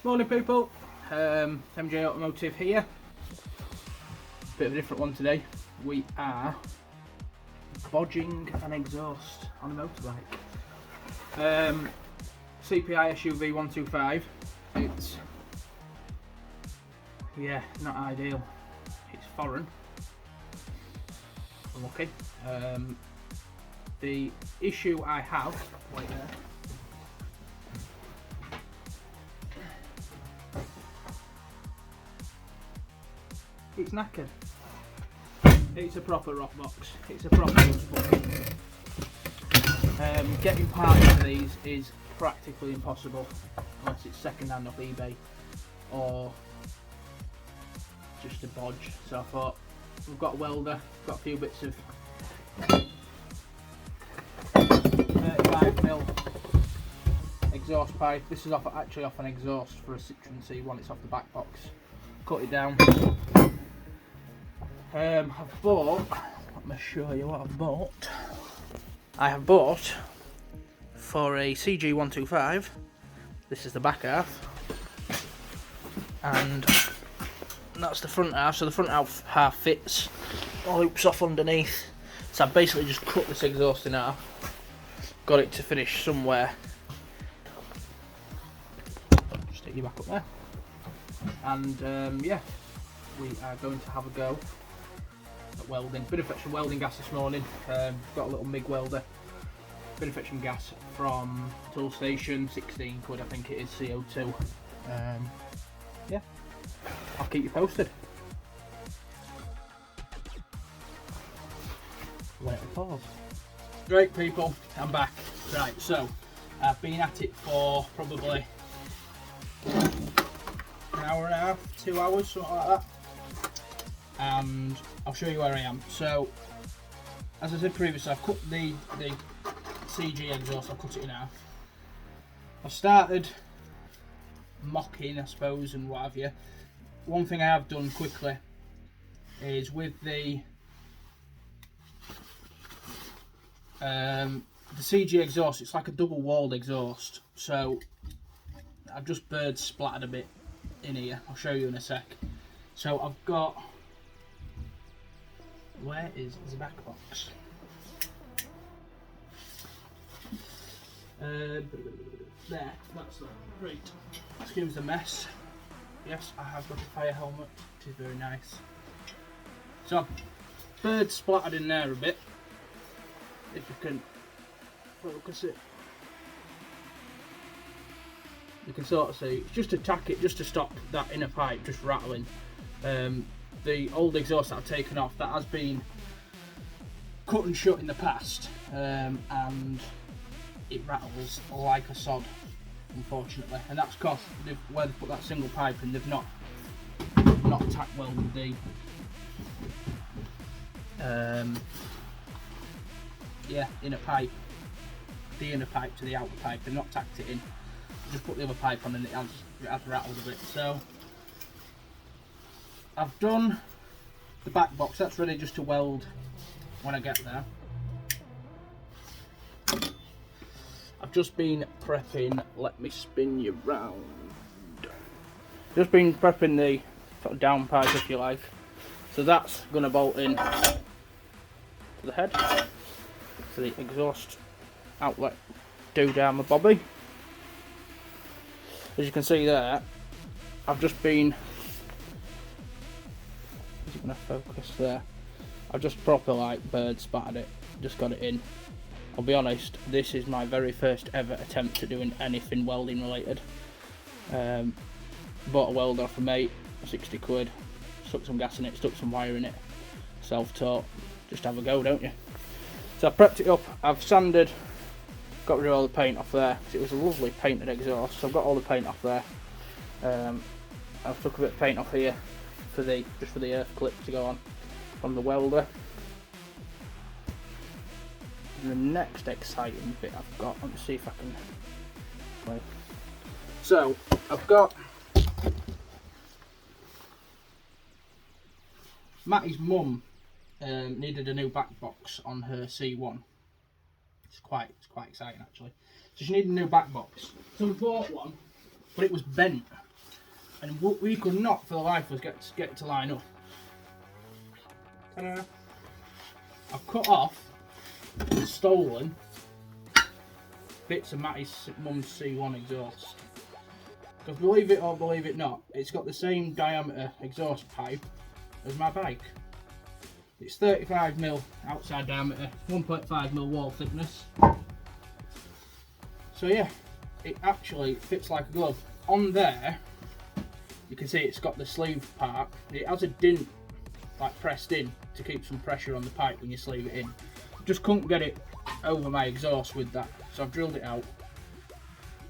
Morning people, MJ Automotive here. Bit of a different one today. We are bodging an exhaust on a motorbike. CPI SUV 125. It's, yeah, not ideal. It's foreign. Unlucky. The issue I have, right there, it's knackered. It's a proper rock box. It's a proper box. Getting parts for these is practically impossible unless it's second hand off eBay or just a bodge. So I thought, we've got a welder, got a few bits of 35mm exhaust pipe. This is actually off an exhaust for a Citroen C1. It's off the back box. Cut it down. I've bought, let me show you what I've bought. I have bought for a CG125, this is the back half, and that's the front half, so the front half fits, loops off underneath. So I've basically just cut this exhaust in half, got it to finish somewhere, just take you back up there, and yeah, we are going to have a go at welding. Been fetching welding gas this morning. Got a little MIG welder. Been fetching gas from tool station, 16 quid I think it is, CO2. Yeah, I'll keep you posted. Wait a pause. Right people, I'm back. Right, so I've been at it for probably an hour and a half, 2 hours, something like that. And I'll show you where I am. So, as I said previously, I've cut the CG exhaust, I've cut it in half. I've started mocking, I suppose, and what have you. One thing I have done quickly is with the CG exhaust, it's like a double walled exhaust. So, I've just bird splattered a bit in here. I'll show you in a sec. So, I've got... Where is the back box? There, that's that. Right. Excuse the mess. Yes, I have got a fire helmet, which is very nice. So, bird splattered in there a bit. If you can focus it. You can sort of see, it's just to tack it, just to stop that inner pipe just rattling. The old exhaust that I've taken off, that has been cut and shut in the past, and it rattles like a sod, unfortunately, and that's because where they put that single pipe in, they've not tack welded the inner pipe, the inner pipe to the outer pipe. They've not tacked it in. Just put the other pipe on and it has rattled a bit. So I've done the back box, that's ready just to weld when I get there. I've just been prepping, let me spin you round. Just been prepping the sort of down pipe, if you like. So that's going to bolt in to the head, to the exhaust outlet do down the bobby. As you can see there, I've just been... Is it going to focus there? I've just proper like bird spattered it, just got it in. I'll be honest, this is my very first ever attempt at doing anything welding related. Bought a welder off a mate, 60 quid, stuck some gas in it, stuck some wire in it, self-taught, just have a go, don't you? So I've prepped it up, I've sanded, got rid of all the paint off there, because it was a lovely painted exhaust, so I've got all the paint off there. I've took a bit of paint off here, just for the earth clip to go on from the welder. And the next exciting bit I've got, let me see if I can play. So I've got Matty's mum needed a new back box on her C1. It's quite exciting actually. So she needed a new back box. So we bought one, but it was bent. and we could not for the life of us get it to line up. Ta-da. I've cut off and stolen bits of Matty's mum's C1 exhaust. Because believe it or believe it not, it's got the same diameter exhaust pipe as my bike. It's 35mm outside diameter, 1.5mm wall thickness. So yeah, it actually fits like a glove. On there, you can see it's got the sleeve part. It has a dint like pressed in to keep some pressure on the pipe when you sleeve it in. Just couldn't get it over my exhaust with that, so I've drilled it out.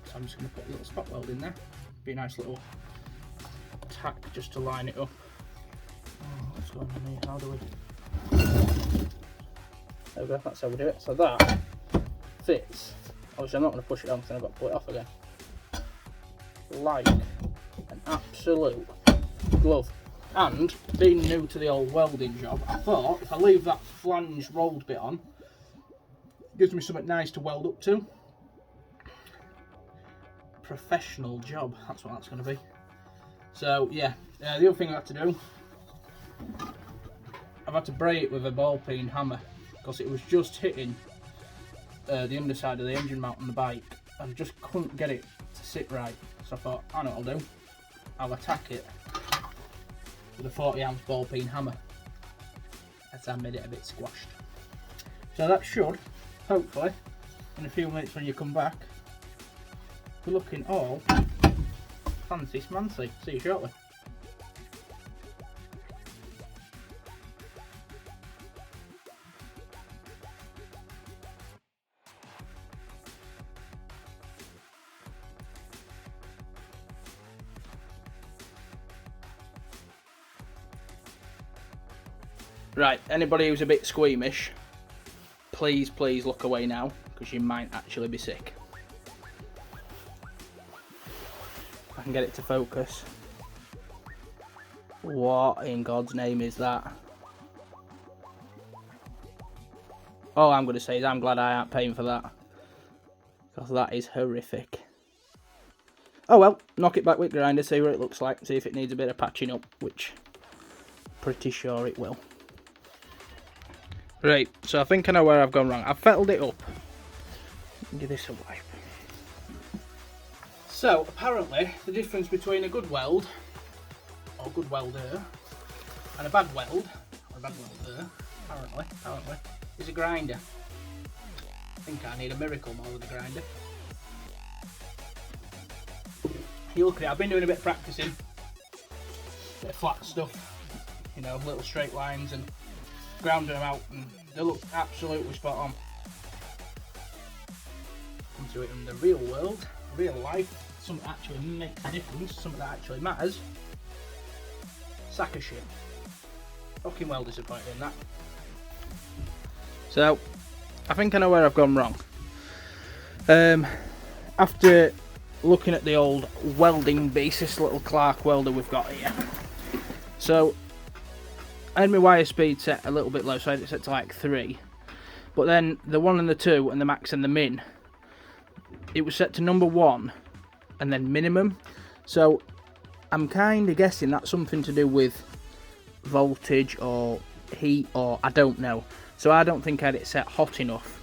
So I'm just going to put a little spot weld in there. Be a nice little tack just to line it up. Oh, what's going on here? How do we? There we go, that's how we do it. So that fits. Obviously I'm not going to push it on because I've got to pull it off again. Like an absolute glove. And being new to the old welding job, I thought if I leave that flange rolled bit on, it gives me something nice to weld up to. Professional job, that's what that's going to be. So yeah, the other thing I had to do, I've had to bray it with a ball peen hammer because it was just hitting the underside of the engine mount on the bike. I just couldn't get it to sit right. So I thought, I know what I'll do. I'll attack it with a 40-ounce ball peen hammer. That's how I made it a bit squashed. So that should, hopefully, in a few minutes when you come back, be looking all fancy smancy. See you shortly. Right, anybody who's a bit squeamish, please look away now, because you might actually be sick. If I can get it to focus. What in God's name is that? All I'm going to say is I'm glad I aren't paying for that, because that is horrific. Oh well, knock it back with grinder, see what it looks like, see if it needs a bit of patching up, which pretty sure it will. Right, so I think I know where I've gone wrong. I've fettled it up. Give this a wipe. So, apparently, the difference between a good weld, or good welder, and a bad weld, or a bad welder, apparently, is a grinder. I think I need a miracle more with a grinder. You look at it, I've been doing a bit of practicing. Bit of flat stuff, you know, little straight lines, and grounding them out, and they look absolutely spot on. Come to it in the real world, real life, something that actually makes a difference, something that actually matters. Sack of shit. Fucking well disappointed in that. So, I think I know where I've gone wrong. After looking at the old welding basis little Clark welder we've got here. So, I had my wire speed set a little bit low, so I had it set to like 3. But then the 1 and the 2 and the max and the min, it was set to number 1 and then minimum. So I'm kind of guessing that's something to do with voltage or heat, or I don't know. So I don't think I had it set hot enough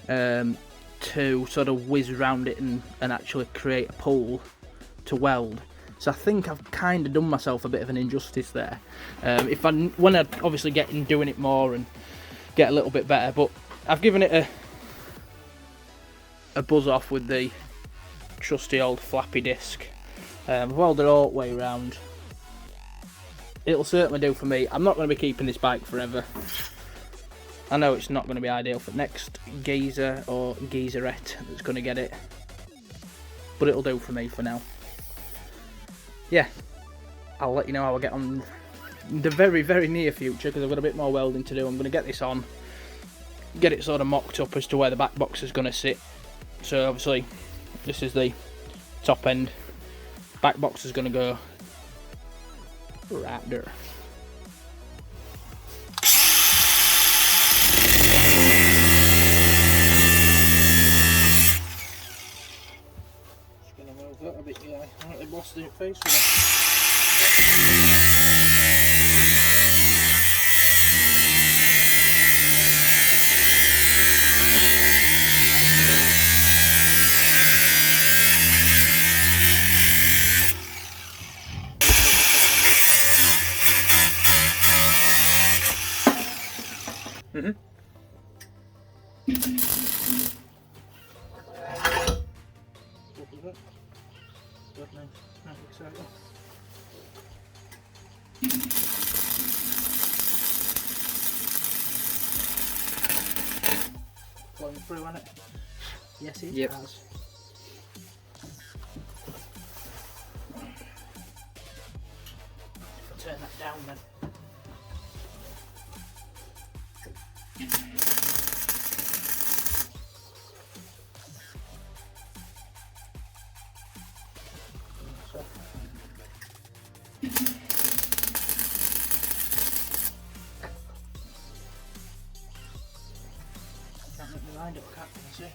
to sort of whiz around it and actually create a pull to weld. So I think I've kind of done myself a bit of an injustice there. When I obviously get in doing it more and get a little bit better, but I've given it a buzz off with the trusty old flappy disc. I've welded all the way around. It'll certainly do for me. I'm not going to be keeping this bike forever. I know it's not going to be ideal for next geezer or geezerette that's going to get it, but it'll do for me for now. Yeah, I'll let you know how I get on in the very, very near future, because I've got a bit more welding to do. I'm going to get this on, get it sort of mocked up as to where the back box is going to sit. So obviously, this is the top end. Back box is going to go right there. Just going to move that a bit, yeah. Alright, the boss didn't face Mm-hmm. Flowing through, hasn't it? Yes, it Yep. has. Turn that down then. Can't make my mind up, can't I see?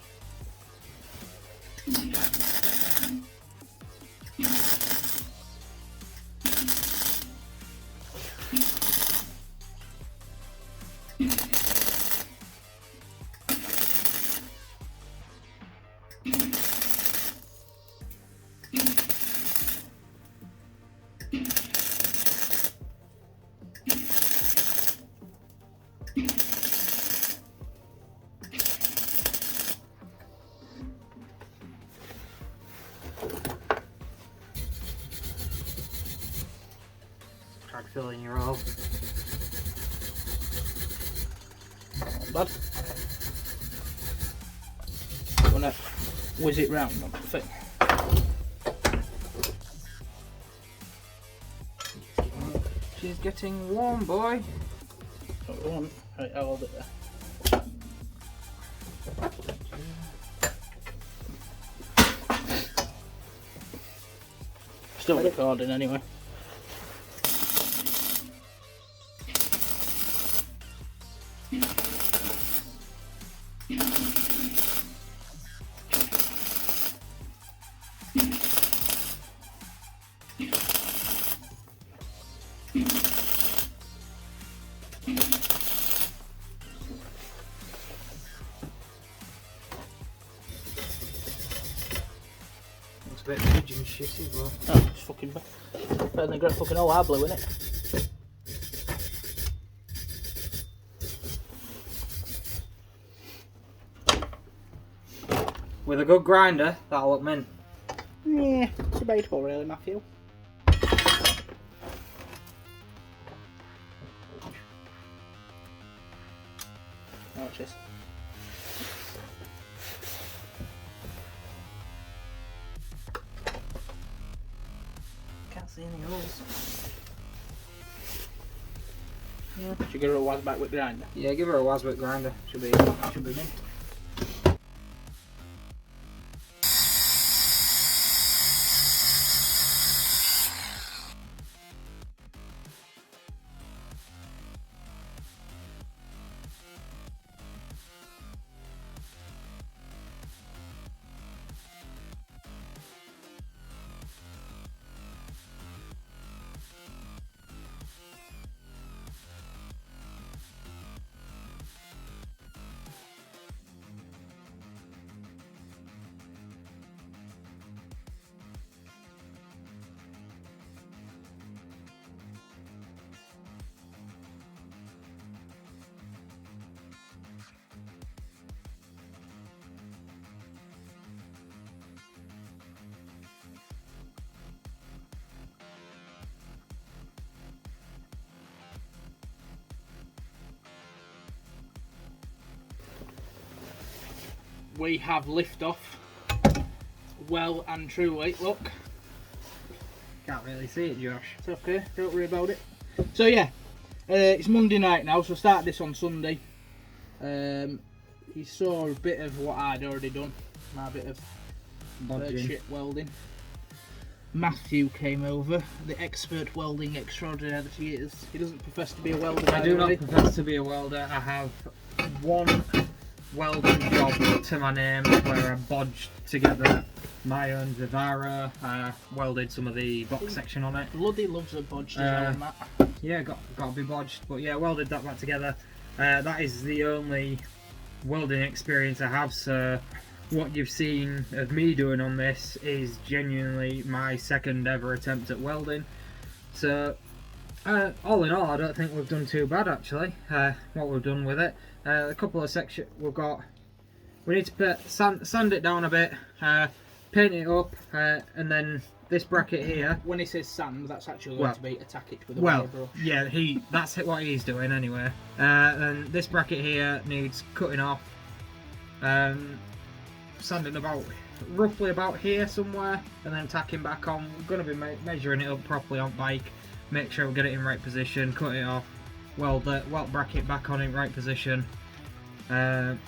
Tried filling your hole. Not bad. Wanna whiz it round on the thing. She's getting warm, boy. What we want. Right, I'll hold it there. Still recording anyway. Looks a bit pigeon shit as well. Oh, it's fucking better than great fucking old R blue, isn't it? With a good grinder, that'll look mint. Yeah, it's debatable really, Matthew. Watch this. Can't see any holes. Yeah. Should give her a whiz back with grinder. Yeah, give her a Wasbit grinder. Should be mint. We have liftoff. Well and truly, look. Can't really see it, Josh. It's okay, don't worry about it. So yeah, it's Monday night now, so I started this on Sunday. You saw a bit of what I'd already done, my bit of bird shit welding. Matthew came over, the expert welding extraordinaire that he is. He doesn't profess to be a welder. I do not profess to be a welder. I have one welding job to my name where I bodged together my own Vivaro, welded some of the box section on it. Bloody loves a bodged design, that. Yeah, got to be bodged, but yeah, welded that back together. That is the only welding experience I have, so what you've seen of me doing on this is genuinely my second ever attempt at welding. So all in all, I don't think we've done too bad actually, what we've done with it. A couple of sections we need to sand it down a bit, paint it up, and then this bracket here. When he says sand, that's actually going to be attack it with a well, brush. yeah, that's what he's doing anyway. And this bracket here needs cutting off, sanding roughly about here somewhere, and then tacking back on. We're going to be measuring it up properly on bike, make sure we get it in right position, cut it off, weld the bracket back on in right position, and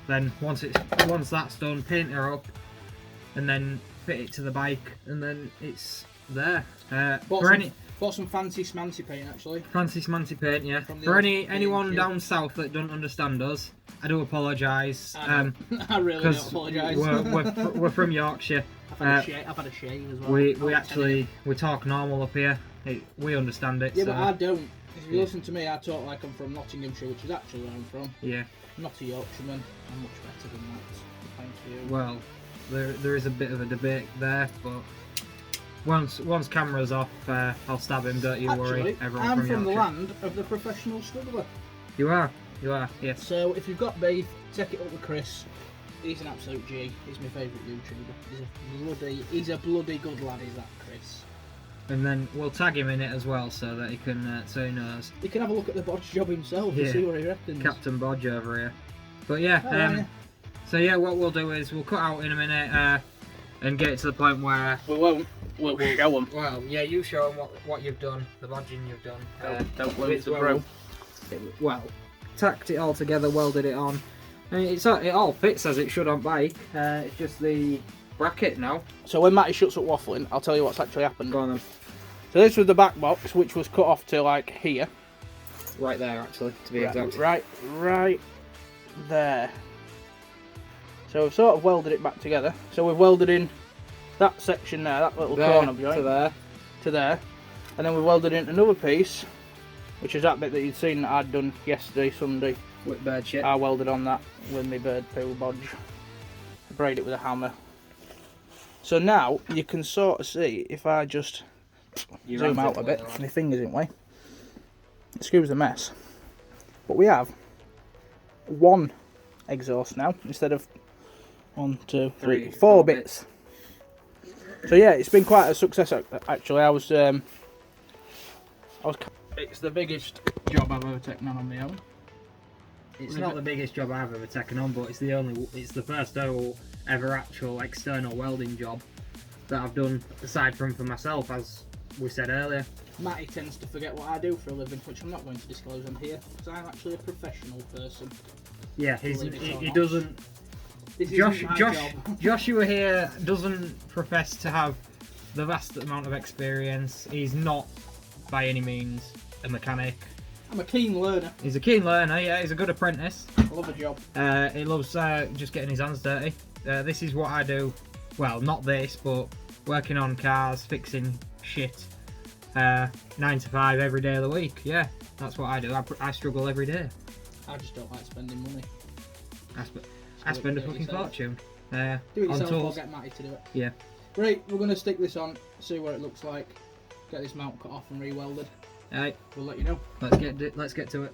then once that's done, paint her up, and then fit it to the bike, and then it's there. Bought some fancy smancy paint actually. Fancy smancy paint, yeah. For anyone down south that don't understand us, I do apologise. I really do apologise. We're from Yorkshire. I've had a shave as well. We talk normal up here. We understand it. Yeah, so. but I don't. If you listen to me, I talk like I'm from Nottinghamshire, which is actually where I'm from. Yeah. I'm not a Yorkshireman. I'm much better than that. Thank you. Well, there is a bit of a debate there, but once camera's off, I'll stab him. Don't you worry. Everyone I'm from from the Yorkshire. land of the professional struggler. You are, yes. So if you've got beef, take it up with Chris. He's an absolute G. He's my favourite YouTuber. He's a bloody good lad. Is that Chris? And then we'll tag him in it as well, so that he can, so he knows. He can have a look at the bodge job himself and see what he reckons. Captain Bodge over here. But yeah, so yeah, what we'll do is we'll cut out in a minute and get it to the point where we won't. We'll show them. Well, yeah, you show them what you've done, the bodging you've done. Don't lose the bro. Well, tacked it all together, welded it on. I mean, it all fits as it should on bike. It's just the bracket now. So when Matty shuts up waffling, I'll tell you what's actually happened. Go on then. So this was the back box, which was cut off to like here. Right there, actually, to be exact. Right there. So we've sort of welded it back together. So we've welded in that section there, that little corner joint. To there. And then we welded in another piece, which is that bit that you'd seen that I'd done yesterday, Sunday. With bird shit. I welded on that with my bird poo bodge. I braid it with a hammer. So now you can sort of see, if I just zoom out a bit, my finger's in the way. Excuse the mess. But we have one exhaust now, instead of 1, 2, 3, 4 bits. So yeah, it's been quite a success actually. It's the biggest job I've ever taken on my own. It's not the biggest job I've ever taken on, but it's the first ever actual external welding job that I've done, aside from for myself, as we said earlier. Matty tends to forget what I do for a living, which I'm not going to disclose on here, because I'm actually a professional person. Yeah, he doesn't. Joshua here doesn't profess to have the vast amount of experience. He's not by any means a mechanic. I'm a keen learner. He's a keen learner, yeah, he's a good apprentice. I love a job. He loves just getting his hands dirty. This is what I do. Well, not this, but working on cars, fixing shit. 9 to 5 every day of the week. Yeah, that's what I do. I struggle every day. I just don't like spending money. I spend a fucking fortune. Do it yourself or get Matty to do it. Yeah. Right, we're going to stick this on, see what it looks like. Get this mount cut off and re-welded. Alright. We'll let you know. Let's get to it.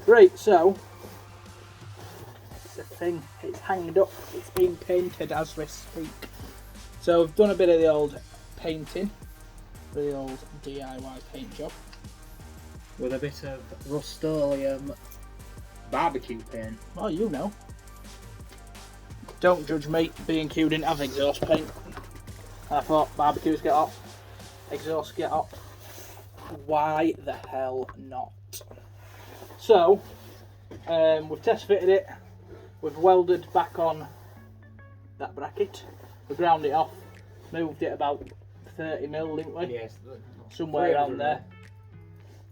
Right, so it's a thing. It's hanged up. It's being painted as we speak. So we've done a bit of the old painting, the old DIY paint job, with a bit of Rust-Oleum barbecue paint. Well, you know. Don't judge me. B&Q didn't have exhaust paint. And I thought barbecues get hot, exhausts get hot. Why the hell not? So, we've test fitted it. We've welded back on that bracket. We ground it off. Moved it about 30mm, didn't we? Yes. Somewhere around there.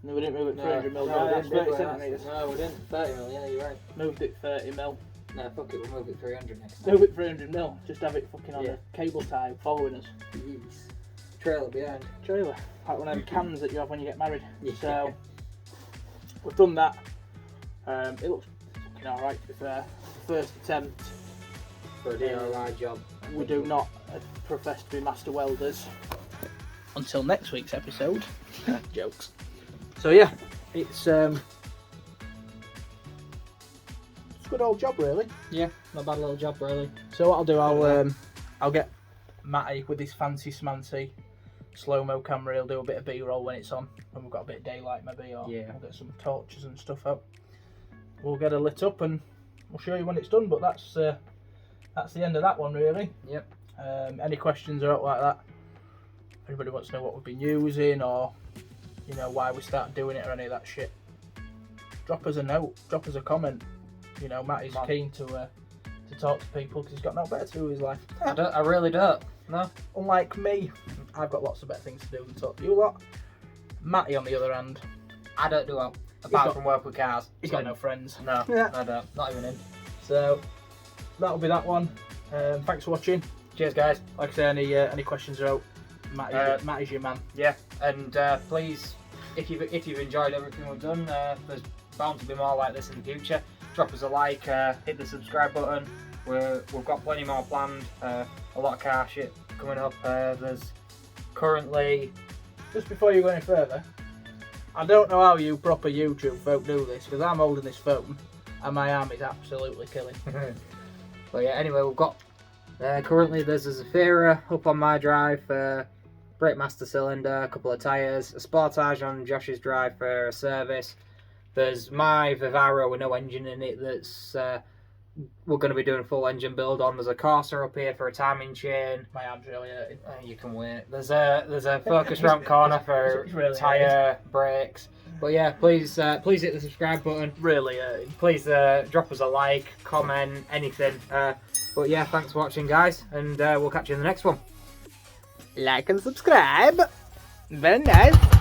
No, we didn't move it 300mm. No, that's 30 centimetres. No, we didn't. 30mm, yeah, you're right. Moved it 30mm. No, fuck it, we'll move it 300 next time. Move it 300mm. Just have it fucking on a cable tie following us. Jeez. Trailer behind. Trailer. Like one of them cans that you have when you get married. Yeah. So, we've done that. It looks fucking alright to be fair. First attempt. For a DIY job. We do not profess to be master welders. Until next week's episode. Jokes. So yeah, it's a good old job really. Yeah, not bad little job really. So what I'll do, I'll get Matty with his fancy smancy slow-mo camera. He'll do a bit of B-roll when it's on, when we've got a bit of daylight maybe, or we'll get some torches and stuff out. We'll get it lit up and we'll show you when it's done. But that's the end of that one really. Yep. Any questions or out like that? If anybody wants to know what we've been using, or you know why we started doing it, or any of that shit, drop us a note, drop us a comment. You know, Matty's keen to talk to people because he's got no better to do with his life. I really don't. No. Unlike me, I've got lots of better things to do than talk to you lot. Matty, on the other hand, I don't do well. Apart from work with cars. He's got no friends. No, I don't. Not even in. So that'll be that one. Thanks for watching. Cheers, guys. Like I say, any questions are out. Matty's your man. Yeah, and please, if you've enjoyed everything we've done, there's bound to be more like this in the future. Drop us a like, hit the subscribe button. We've got plenty more planned. A lot of car shit coming up. There's currently. Just before you go any further, I don't know how you proper YouTube folk do this, because I'm holding this phone and my arm is absolutely killing. But yeah, anyway, we've got currently there's a Zafira up on my drive. Brake master cylinder, a couple of tyres, a Sportage on Josh's drive for a service. There's my Vivaro with no engine in it that's we're going to be doing a full engine build on. There's a Corsa up here for a timing chain. My arm's really hurting. You can wait. There's a focus ramp corner for really tyre, brakes. But yeah, please hit the subscribe button. Really hurting. Please drop us a like, comment, anything. But yeah, thanks for watching, guys, and we'll catch you in the next one. Like and subscribe. Very nice.